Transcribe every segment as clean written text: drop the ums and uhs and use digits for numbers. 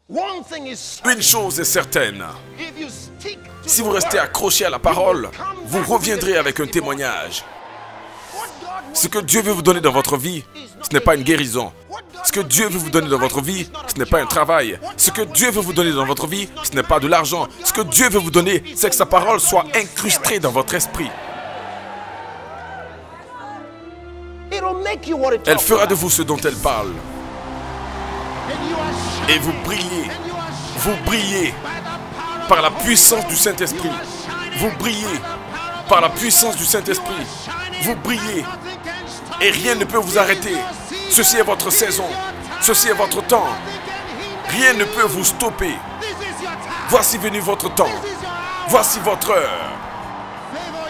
Une chose est certaine, si vous restez accroché à la parole, vous reviendrez avec un témoignage. Ce que Dieu veut vous donner dans votre vie, ce n'est pas une guérison. Ce que Dieu veut vous donner dans votre vie, ce n'est pas un travail. Ce que Dieu veut vous donner dans votre vie, ce n'est pas de l'argent. Ce que Dieu veut vous donner, c'est que sa parole soit incrustée dans votre esprit. Elle fera de vous ce dont elle parle. Et vous brillez par la puissance du Saint-Esprit. Vous brillez par la puissance du Saint-Esprit. Vous brillez et rien ne peut vous arrêter. Ceci est votre saison. Ceci est votre temps. Rien ne peut vous stopper. Voici venu votre temps. Voici votre heure.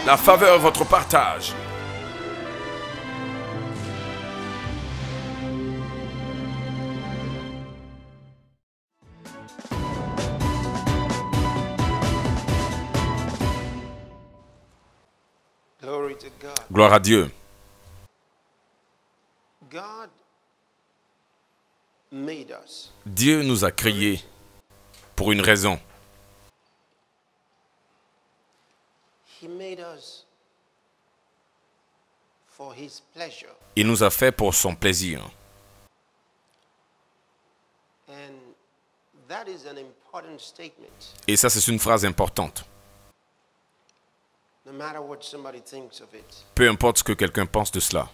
La faveur est votre partage. Gloire à Dieu. Dieu nous a créés pour une raison. Il nous a fait pour son plaisir. Et ça, c'est une phrase importante. Peu importe ce que quelqu'un pense de cela.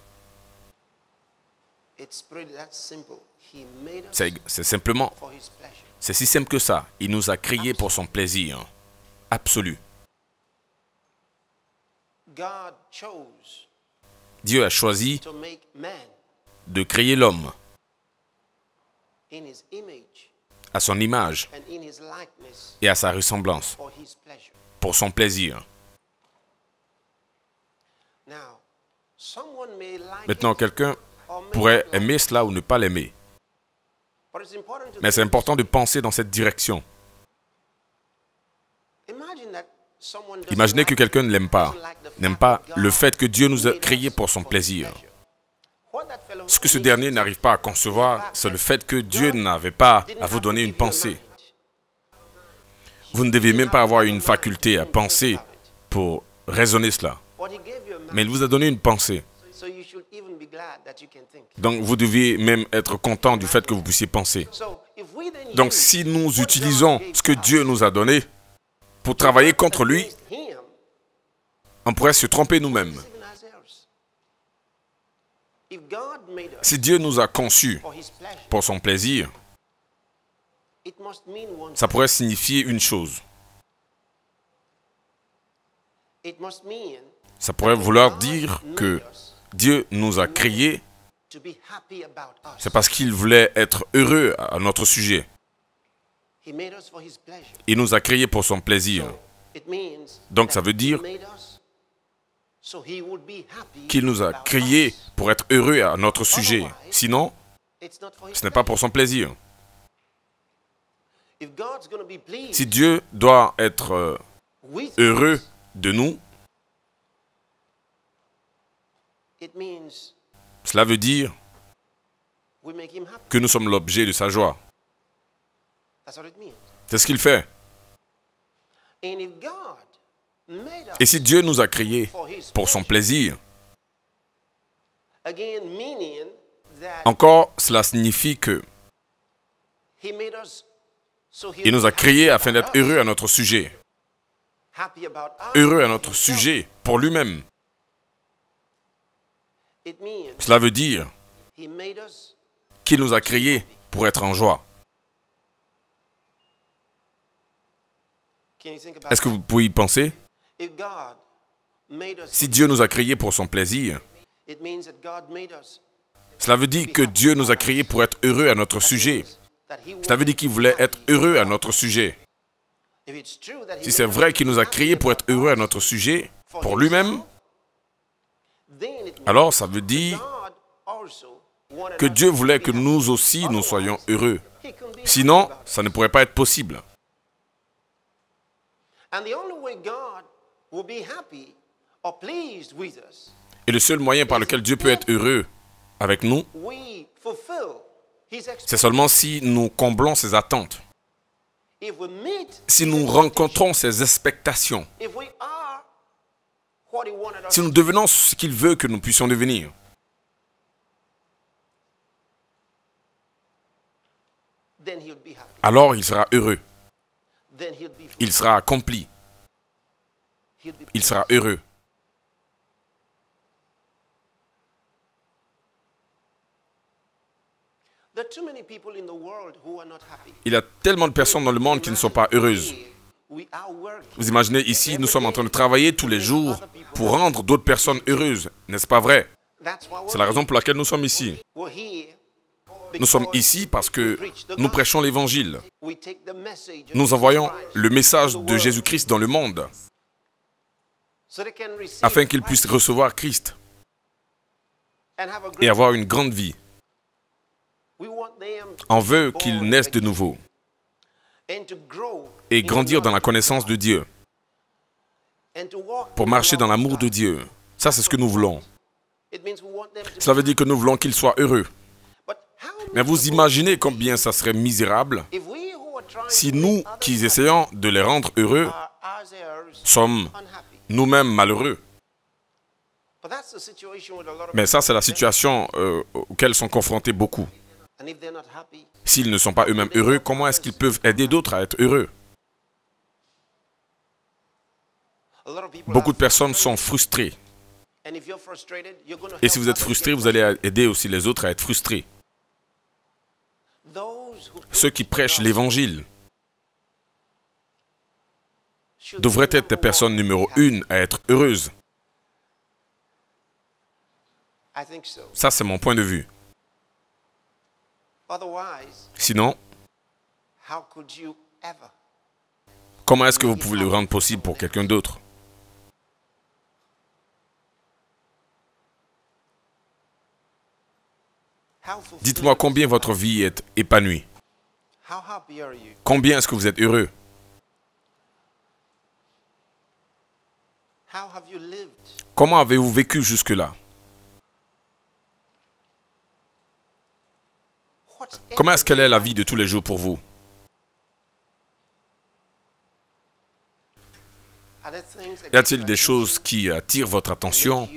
C'est simplement, c'est si simple que ça. Il nous a créés pour son plaisir absolu. Dieu a choisi de créer l'homme à son image et à sa ressemblance pour son plaisir. Maintenant, quelqu'un pourrait aimer cela ou ne pas l'aimer. Mais c'est important de penser dans cette direction. Imaginez que quelqu'un ne l'aime pas, n'aime pas le fait que Dieu nous a créés pour son plaisir. Ce que ce dernier n'arrive pas à concevoir, c'est le fait que Dieu n'avait pas à vous donner une pensée. Vous ne devez même pas avoir une faculté à penser pour raisonner cela. Mais il vous a donné une pensée. Donc vous deviez même être content du fait que vous puissiez penser. Donc si nous utilisons ce que Dieu nous a donné pour travailler contre lui, on pourrait se tromper nous-mêmes. Si Dieu nous a conçus pour son plaisir, ça pourrait signifier une chose. Ça pourrait vouloir dire que Dieu nous a créés, c'est parce qu'il voulait être heureux à notre sujet. Il nous a créés pour son plaisir. Donc ça veut dire qu'il nous a créés pour être heureux à notre sujet. Sinon, ce n'est pas pour son plaisir. Si Dieu doit être heureux de nous, cela veut dire que nous sommes l'objet de sa joie. C'est ce qu'il fait. Et si Dieu nous a créés pour son plaisir, encore cela signifie que il nous a créés afin d'être heureux à notre sujet. Heureux à notre sujet pour lui-même. Cela veut dire qu'il nous a créés pour être en joie. Est-ce que vous pouvez y penser? Si Dieu nous a créés pour son plaisir, cela veut dire que Dieu nous a créés pour être heureux à notre sujet. Cela veut dire qu'il voulait être heureux à notre sujet. Si c'est vrai qu'il nous a créés pour être heureux à notre sujet, pour lui-même, alors ça veut dire que Dieu voulait que nous aussi nous soyons heureux. Sinon, ça ne pourrait pas être possible. Et le seul moyen par lequel Dieu peut être heureux avec nous, c'est seulement si nous comblons ses attentes. Si nous rencontrons ses expectations, si nous devenons ce qu'il veut que nous puissions devenir, alors il sera heureux. Il sera accompli. Il sera heureux. Il y a tellement de personnes dans le monde qui ne sont pas heureuses. Vous imaginez, ici, nous sommes en train de travailler tous les jours pour rendre d'autres personnes heureuses. N'est-ce pas vrai? C'est la raison pour laquelle nous sommes ici. Nous sommes ici parce que nous prêchons l'Évangile. Nous envoyons le message de Jésus-Christ dans le monde afin qu'ils puissent recevoir Christ et avoir une grande vie. On veut qu'ils naissent de nouveau et grandir dans la connaissance de Dieu pour marcher dans l'amour de Dieu. Ça, c'est ce que nous voulons. Cela veut dire que nous voulons qu'ils soient heureux. Mais vous imaginez combien ça serait misérable si nous, qui essayons de les rendre heureux, sommes nous-mêmes malheureux. Mais ça, c'est la situation auquel sont confrontés beaucoup. S'ils ne sont pas eux-mêmes heureux, comment est-ce qu'ils peuvent aider d'autres à être heureux? Beaucoup de personnes sont frustrées. Et si vous êtes frustré, vous allez aider aussi les autres à être frustrés. Ceux qui prêchent l'Évangile devraient être les personnes numéro 1 à être heureuses. Ça, c'est mon point de vue. Sinon, comment est-ce que vous pouvez le rendre possible pour quelqu'un d'autre? Dites-moi combien votre vie est épanouie. Combien est-ce que vous êtes heureux? Comment avez-vous vécu jusque-là? Comment est-ce qu'elle est la vie de tous les jours pour vous? Y a-t-il des choses qui attirent votre attention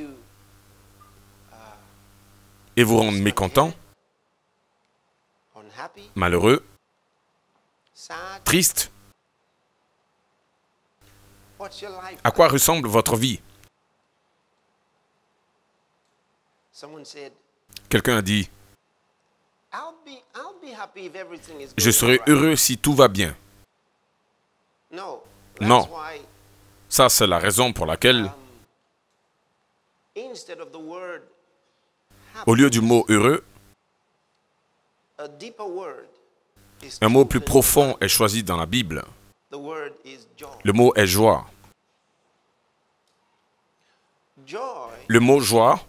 et vous rendent mécontent, malheureux, triste? À quoi ressemble votre vie? Quelqu'un a dit, je serai heureux si tout va bien. Non. Ça, c'est la raison pour laquelle, au lieu du mot heureux, un mot plus profond est choisi dans la Bible. Le mot est joie. Le mot joie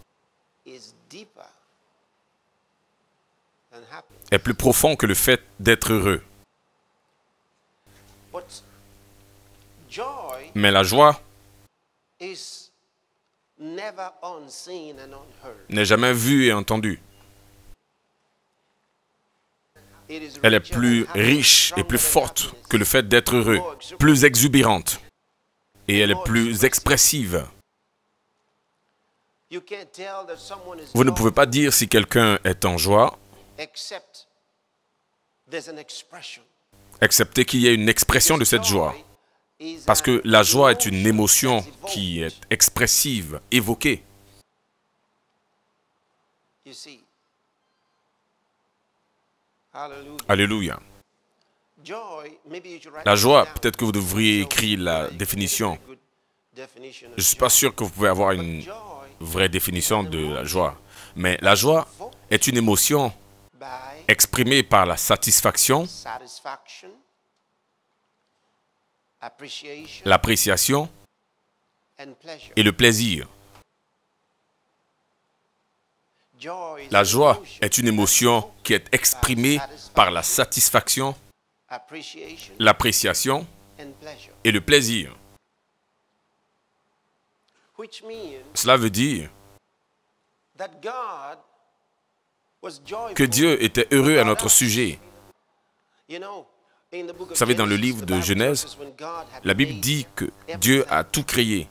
est plus profond que le fait d'être heureux. Mais la joie n'est jamais vue et entendue. Elle est plus riche et plus forte que le fait d'être heureux, plus exubérante, et elle est plus expressive. Vous ne pouvez pas dire si quelqu'un est en joie, excepté qu'il y ait une expression de cette joie. Parce que la joie est une émotion qui est expressive, évoquée. Alléluia. La joie, peut-être que vous devriez écrire la définition. Je ne suis pas sûr que vous pouvez avoir une vraie définition de la joie. Mais la joie est une émotion exprimée par la satisfaction, l'appréciation et le plaisir. La joie est une émotion qui est exprimée par la satisfaction, l'appréciation et le plaisir. Cela veut dire que Dieu était heureux à notre sujet. Vous savez, dans le livre de Genèse, la Bible dit que Dieu a tout créé.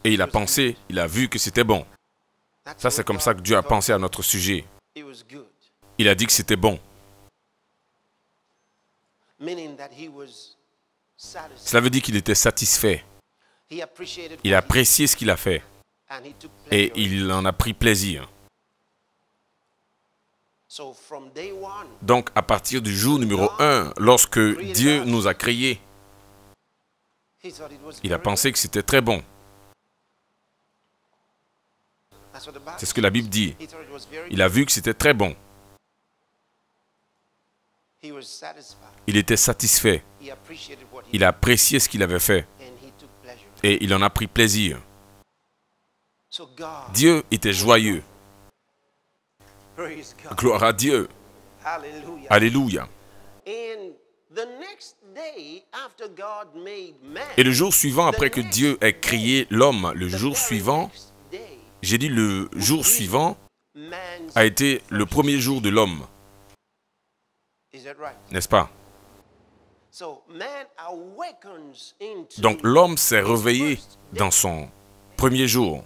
Et il a pensé, il a vu que c'était bon. Ça, c'est comme ça que Dieu a pensé à notre sujet. Il a dit que c'était bon. Cela veut dire qu'il était satisfait. Il a apprécié ce qu'il a fait. Et il en a pris plaisir. Donc, à partir du jour numéro 1, lorsque Dieu nous a créés, il a pensé que c'était très bon. C'est ce que la Bible dit. Il a vu que c'était très bon. Il était satisfait. Il a apprécié ce qu'il avait fait. Et il en a pris plaisir. Dieu était joyeux. Gloire à Dieu. Alléluia. Et le jour suivant, après que Dieu ait créé l'homme, le jour suivant, j'ai dit le jour suivant, a été le premier jour de l'homme. N'est-ce pas? Donc l'homme s'est réveillé dans son premier jour.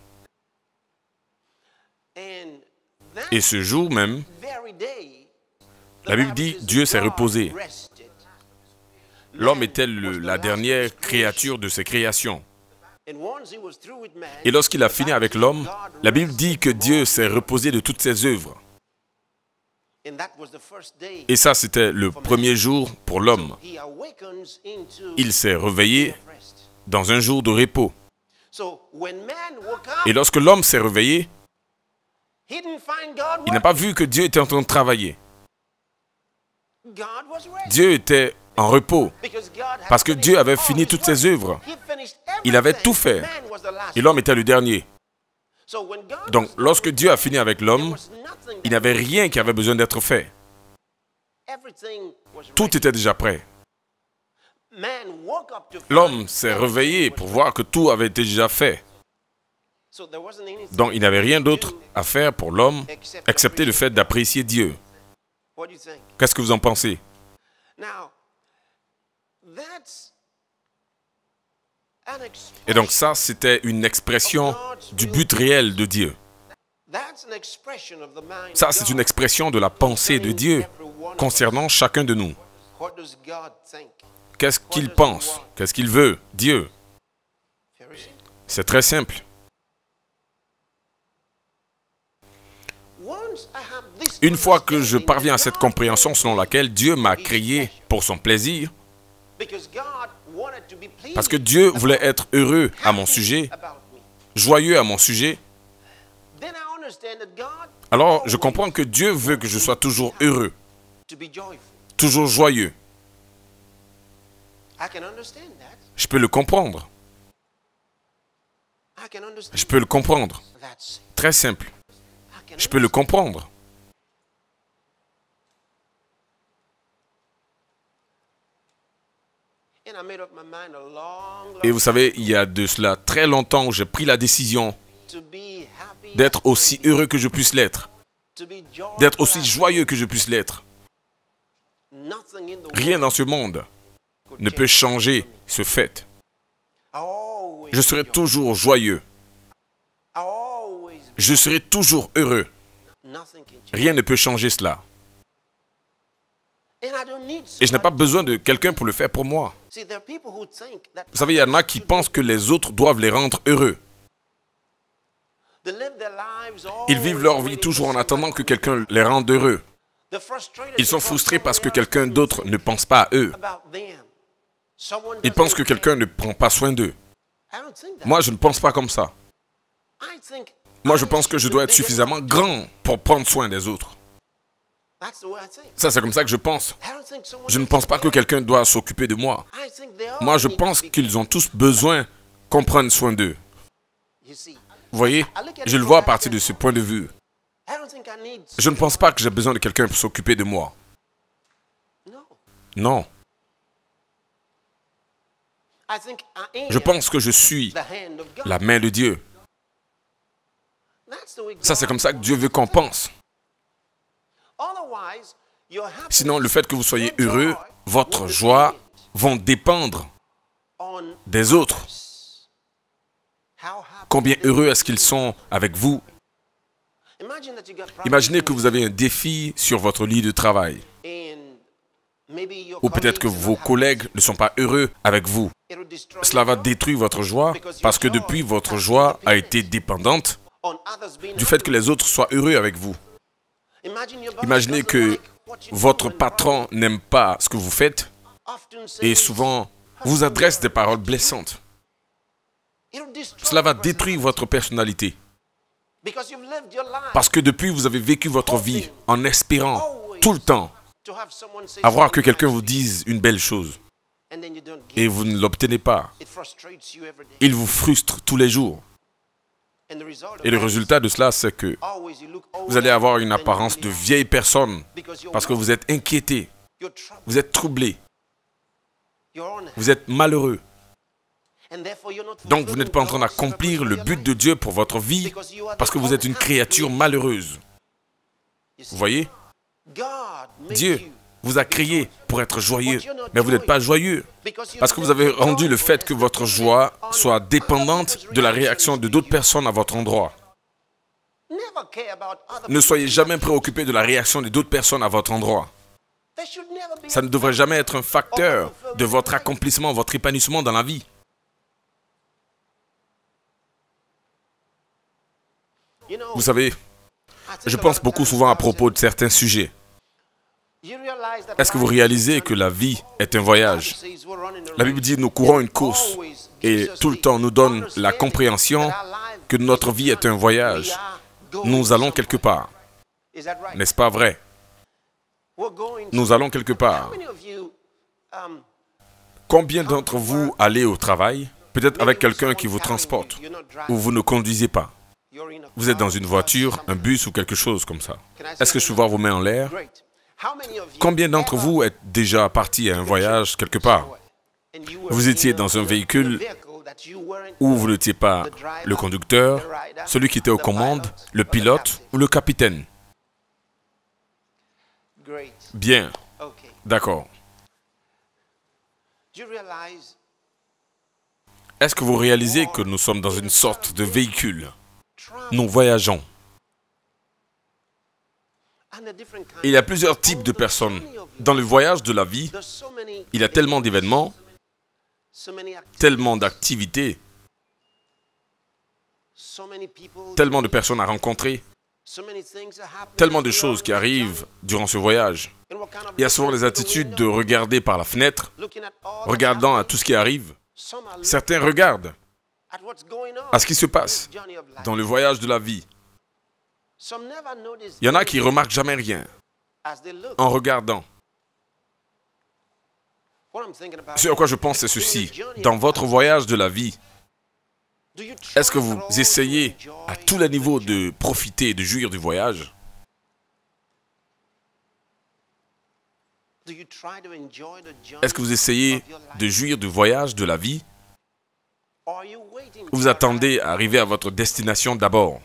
Et ce jour même, la Bible dit, Dieu s'est reposé. L'homme était la dernière créature de ses créations. Et lorsqu'il a fini avec l'homme, la Bible dit que Dieu s'est reposé de toutes ses œuvres. Et ça, c'était le premier jour pour l'homme. Il s'est réveillé dans un jour de repos. Et lorsque l'homme s'est réveillé, il n'a pas vu que Dieu était en train de travailler. Dieu était en repos parce que Dieu avait fini toutes ses œuvres. Il avait tout fait. Et l'homme était le dernier. Donc, lorsque Dieu a fini avec l'homme, il n'y avait rien qui avait besoin d'être fait. Tout était déjà prêt. L'homme s'est réveillé pour voir que tout avait été déjà fait. Donc, il n'y avait rien d'autre à faire pour l'homme, excepté le fait d'apprécier Dieu. Qu'est-ce que vous en pensez? Et donc ça, c'était une expression du but réel de Dieu. Ça, c'est une expression de la pensée de Dieu concernant chacun de nous. Qu'est-ce qu'il pense? Qu'est-ce qu'il veut? Dieu. C'est très simple. Une fois que je parviens à cette compréhension selon laquelle Dieu m'a créé pour son plaisir, parce que Dieu voulait être heureux à mon sujet, joyeux à mon sujet, alors je comprends que Dieu veut que je sois toujours heureux, toujours joyeux. Je peux le comprendre. Je peux le comprendre. Très simple. Je peux le comprendre. Et vous savez, il y a de cela très longtemps où j'ai pris la décision d'être aussi heureux que je puisse l'être, d'être aussi joyeux que je puisse l'être. Rien dans ce monde ne peut changer ce fait. Je serai toujours joyeux. Je serai toujours heureux. Rien ne peut changer cela. Et je n'ai pas besoin de quelqu'un pour le faire pour moi. Vous savez, il y en a qui pensent que les autres doivent les rendre heureux. Ils vivent leur vie toujours en attendant que quelqu'un les rende heureux. Ils sont frustrés parce que quelqu'un d'autre ne pense pas à eux. Ils pensent que quelqu'un ne prend pas soin d'eux. Moi, je ne pense pas comme ça. Moi, je pense que je dois être suffisamment grand pour prendre soin des autres. Ça, c'est comme ça que je pense. Je ne pense pas que quelqu'un doit s'occuper de moi. Moi, je pense qu'ils ont tous besoin qu'on prenne soin d'eux. Vous voyez, je le vois à partir de ce point de vue. Je ne pense pas que j'ai besoin de quelqu'un pour s'occuper de moi. Non. Je pense que je suis la main de Dieu. Ça, c'est comme ça que Dieu veut qu'on pense. Sinon, le fait que vous soyez heureux, votre joie vont dépendre des autres. Combien heureux est-ce qu'ils sont avec vous? Imaginez que vous avez un défi sur votre lit de travail. Ou peut-être que vos collègues ne sont pas heureux avec vous. Cela va détruire votre joie parce que depuis, votre joie a été dépendante du fait que les autres soient heureux avec vous. Imaginez que votre patron n'aime pas ce que vous faites et souvent vous adresse des paroles blessantes. Cela va détruire votre personnalité. Parce que depuis, vous avez vécu votre vie en espérant tout le temps avoir que quelqu'un vous dise une belle chose et vous ne l'obtenez pas. Il vous frustre tous les jours. Et le résultat de cela, c'est que vous allez avoir une apparence de vieille personne parce que vous êtes inquiété, vous êtes troublé, vous êtes malheureux. Donc vous n'êtes pas en train d'accomplir le but de Dieu pour votre vie parce que vous êtes une créature malheureuse. Vous voyez? Dieu vous a créé pour être joyeux, mais vous n'êtes pas joyeux parce que vous avez rendu le fait que votre joie soit dépendante de la réaction de d'autres personnes à votre endroit. Ne soyez jamais préoccupé de la réaction de d'autres personnes à votre endroit. Ça ne devrait jamais être un facteur de votre accomplissement, votre épanouissement dans la vie. Vous savez, je pense beaucoup souvent à propos de certains sujets. Est-ce que vous réalisez que la vie est un voyage? La Bible dit nous courons une course et tout le temps nous donne la compréhension que notre vie est un voyage. Nous allons quelque part. N'est-ce pas vrai? Nous allons quelque part. Combien d'entre vous allez au travail, peut-être avec quelqu'un qui vous transporte, ou vous ne conduisez pas? Vous êtes dans une voiture, un bus ou quelque chose comme ça. Est-ce que je peux voir vos mains en l'air? Combien d'entre vous êtes déjà partis à un voyage quelque part? Vous étiez dans un véhicule où vous n'étiez pas le conducteur, celui qui était aux commandes, le pilote ou le capitaine. Bien. D'accord. Est-ce que vous réalisez que nous sommes dans une sorte de véhicule? Nous voyageons. Il y a plusieurs types de personnes. Dans le voyage de la vie, il y a tellement d'événements, tellement d'activités, tellement de personnes à rencontrer, tellement de choses qui arrivent durant ce voyage. Il y a souvent les attitudes de regarder par la fenêtre, regardant à tout ce qui arrive. Certains regardent à ce qui se passe dans le voyage de la vie. Il y en a qui ne remarquent jamais rien en regardant. Ce à quoi je pense, c'est ceci. Dans votre voyage de la vie, est-ce que vous essayez à tous les niveaux de profiter et de jouir du voyage? Est-ce que vous essayez de jouir du voyage de la vie? Ou vous attendez à arriver à votre destination d'abord?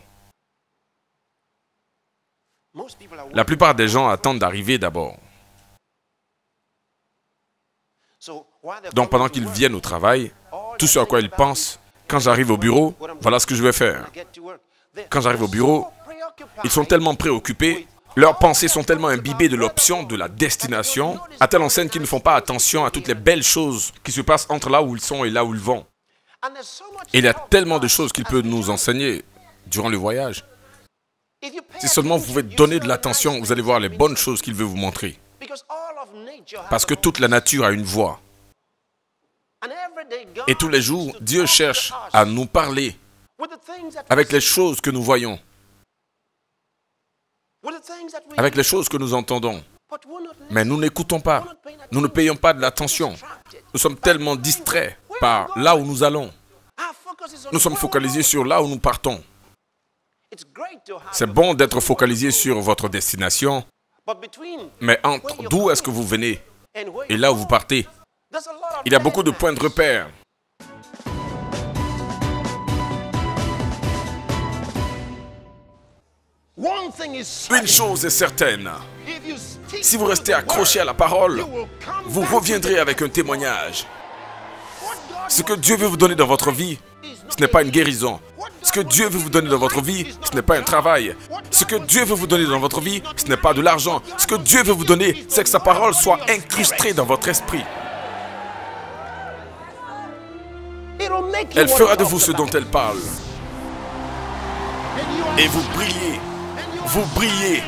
La plupart des gens attendent d'arriver d'abord. Donc pendant qu'ils viennent au travail, tout ce à quoi ils pensent, quand j'arrive au bureau, voilà ce que je vais faire. Quand j'arrive au bureau, ils sont tellement préoccupés, leurs pensées sont tellement imbibées de l'option, de la destination, à telle enseigne qu'ils ne font pas attention à toutes les belles choses qui se passent entre là où ils sont et là où ils vont. Et il y a tellement de choses qu'il peut nous enseigner durant le voyage. Si seulement vous pouvez donner de l'attention, vous allez voir les bonnes choses qu'il veut vous montrer. Parce que toute la nature a une voix. Et tous les jours, Dieu cherche à nous parler avec les choses que nous voyons, avec les choses que nous entendons. Mais nous n'écoutons pas. Nous ne payons pas de l'attention. Nous sommes tellement distraits par là où nous allons. Nous sommes focalisés sur là où nous partons. C'est bon d'être focalisé sur votre destination, mais entre d'où est-ce que vous venez et là où vous partez, il y a beaucoup de points de repère. Une chose est certaine. Si vous restez accroché à la parole, vous reviendrez avec un témoignage. Ce que Dieu veut vous donner dans votre vie, ce n'est pas une guérison. Ce que Dieu veut vous donner dans votre vie, ce n'est pas un travail. Ce que Dieu veut vous donner dans votre vie, ce n'est pas de l'argent. Ce que Dieu veut vous donner, c'est que sa parole soit incrustée dans votre esprit. Elle fera de vous ce dont elle parle. Et vous brillez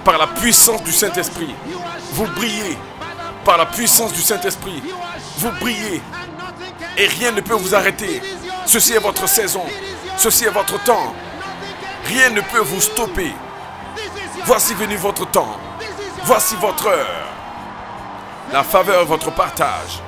par la puissance du Saint-Esprit. Vous brillez par la puissance du Saint-Esprit. Vous brillez et rien ne peut vous arrêter. Ceci est votre saison. Ceci est votre temps. Rien ne peut vous stopper. Voici venu votre temps. Voici votre heure. La faveur est votre partage.